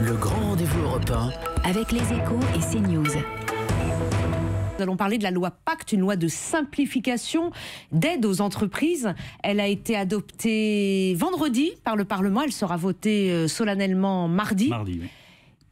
Le grand rendez-vous européen avec les Échos et CNews. Nous allons parler de la loi Pacte, une loi de simplification d'aide aux entreprises. Elle a été adoptée vendredi par le Parlement. Elle sera votée solennellement mardi. Mardi, oui.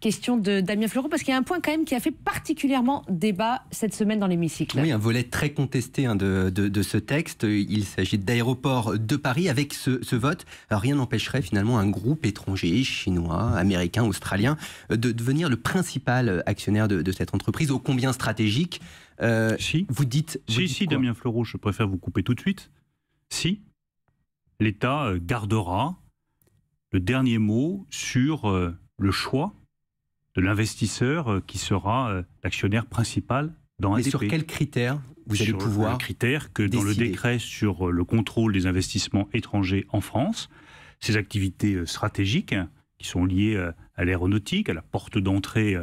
Question de Damien Fleureau, parce qu'il y a un point quand même qui a fait particulièrement débat cette semaine dans l'hémicycle. Oui, un volet très contesté de ce texte. Il s'agit d'Aéroports de Paris. Avec ce vote, alors rien n'empêcherait finalement un groupe étranger, chinois, américain, australien, de devenir le principal actionnaire de cette entreprise, ô combien stratégique. Si. Vous dites Damien Fleureau, je préfère vous couper tout de suite. Si, l'État gardera le dernier mot sur le choix de l'investisseur qui sera l'actionnaire principal dans ADP. Mais sur quels critères vous allez pouvoir Sur le critère que dans le décider. décret sur le contrôle des investissements étrangers en France, ces activités stratégiques qui sont liées à l'aéronautique, à la porte d'entrée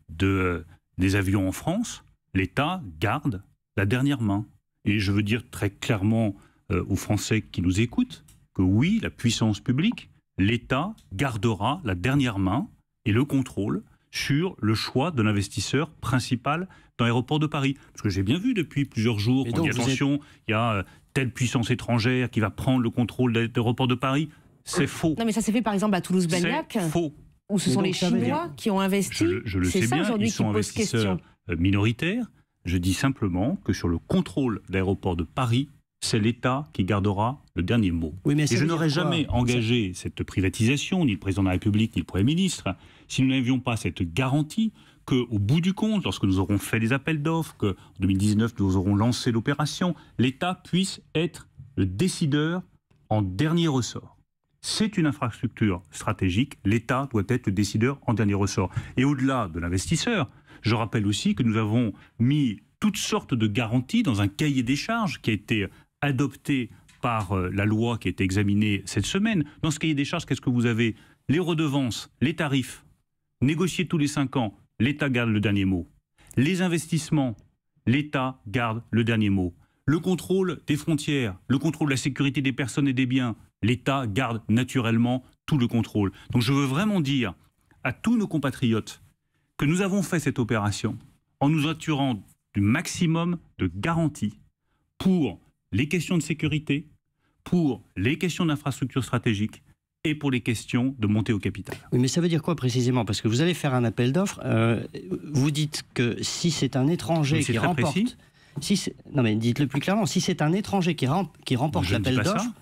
des avions en France, l'État garde la dernière main. Et je veux dire très clairement aux Français qui nous écoutent que oui, la puissance publique, l'État gardera la dernière main et le contrôle sur le choix de l'investisseur principal dans l'aéroport de Paris. Parce que j'ai bien vu depuis plusieurs jours qu'on dit attention, il y a telle puissance étrangère qui va prendre le contrôle de l'aéroport de Paris. C'est faux. Non, mais ça s'est fait par exemple à Toulouse-Blagnac. C'est faux. Où ce sont les Chinois qui ont investi. Je le C'est sais ça bien, aujourd'hui ils sont qui pose investisseurs question. minoritaires. Je dis simplement que sur le contrôle de l'aéroport de Paris, c'est l'État qui gardera le dernier mot. Oui, mais et je n'aurais jamais engagé cette privatisation, ni le président de la République, ni le Premier ministre, si nous n'avions pas cette garantie qu'au bout du compte, lorsque nous aurons fait les appels d'offres, qu'en 2019 nous aurons lancé l'opération, l'État puisse être le décideur en dernier ressort. C'est une infrastructure stratégique, l'État doit être le décideur en dernier ressort. Et au-delà de l'investisseur, je rappelle aussi que nous avons mis toutes sortes de garanties dans un cahier des charges qui a été adopté par la loi qui a été examinée cette semaine. Dans ce cahier des charges, qu'est-ce que vous avez? Les redevances, les tarifs, négociés tous les 5 ans, l'État garde le dernier mot. Les investissements, l'État garde le dernier mot. Le contrôle des frontières, le contrôle de la sécurité des personnes et des biens, l'État garde naturellement tout le contrôle. Donc je veux vraiment dire à tous nos compatriotes que nous avons fait cette opération en nous assurant du maximum de garanties pour les questions de sécurité, pour les questions d'infrastructures stratégiques et pour les questions de montée au capital. Oui, mais ça veut dire quoi précisément? Parce que vous allez faire un appel d'offres. Vous dites que si c'est un étranger qui remporte... non mais dites-le plus clairement. Si c'est un étranger qui remporte l'appel d'offres,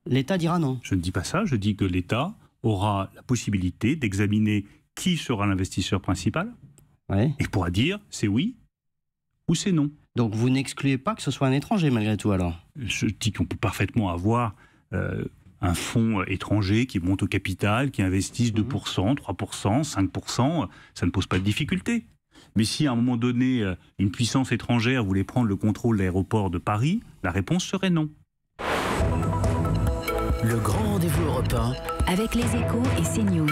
l'État dira non. Je ne dis pas ça. Je dis que l'État aura la possibilité d'examiner qui sera l'investisseur principal et pourra dire c'est oui ou c'est non. Donc vous n'excluez pas que ce soit un étranger malgré tout alors? Je dis qu'on peut parfaitement avoir un fonds étranger qui monte au capital, qui investisse 2%, 3%, 5%, ça ne pose pas de difficulté. Mais si à un moment donné, une puissance étrangère voulait prendre le contrôle de l'aéroport de Paris, la réponse serait non. Le grand rendez-vous européen avec les Échos et CNews.